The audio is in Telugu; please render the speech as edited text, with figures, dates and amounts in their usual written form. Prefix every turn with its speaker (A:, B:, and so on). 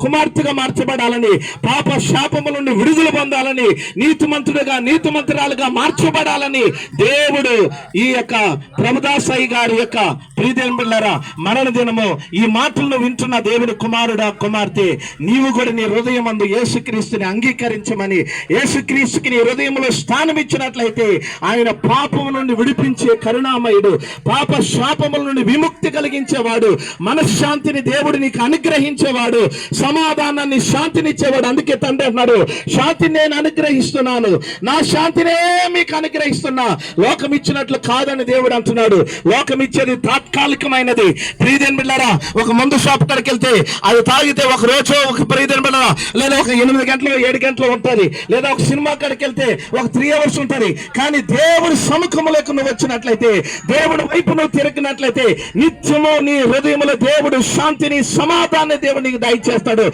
A: కుమార్తెగా మార్చబడాలని, పాప శాపముల నుండి విడుదల పొందాలని, నీతిమంతురాలుగా మార్చబడాలని దేవుడు ఈ యొక్క ప్రభుదాసాయి గారి యొక్క ప్రియదేవులారా మరణ దినము ఈ మాటలను వింటున్న దేవుని కుమారుడా కుమార్తె, నీవు కూడా నీ హృదయమందు యేసుక్రీస్తుని అంగీకరించమని, యేసుక్రీస్తుకి నీ హృదయంలో స్థానం ఇచ్చినట్లయితే ఆయన పాపము నుండి విడిపించే కరుణామయుడు, పాప శాపముల నుండి విముక్తి కలిగించేవాడు, మనశ్శాంతిని దేవుడు నీకు అనుగ్రహించేవాడు, సమాధానాన్ని శాంతినిచ్చేవాడు. అందుకే తండ్రి అన్నాడు, శాంతిని నేను అనుగ్రహిస్తున్నాను, నా శాంతినే మీకు అనుగ్రహిస్తున్నా, లోకం ఇచ్చినట్లు కాదని దేవుడు అంటున్నాడు. లోకం ఇచ్చేది తాత్కాలికమైనది. ప్రియదేవుని బిడ్డలారా, ఒక మందు షాప్ కాడికి వెళ్తే అది తాగితే ఒక రోజు ఒక ప్రియదేవుని బిడ్డలారా లేదా ఒక 8 గంటలు 7 గంటలు ఉంటుంది, లేదా ఒక సినిమా కాడికి వెళ్తే ఒక 3 hours ఉంటుంది. కానీ దేవుడి సముఖములకు నువ్వు వచ్చినట్లయితే, దేవుడి వైపు నువ్వు తిరిగినట్లయితే నిత్యము నీ హృదయంలో దేవుడు శాంతిని సమాధానాన్ని దేవుడు నీకు దయచేస్తాడు.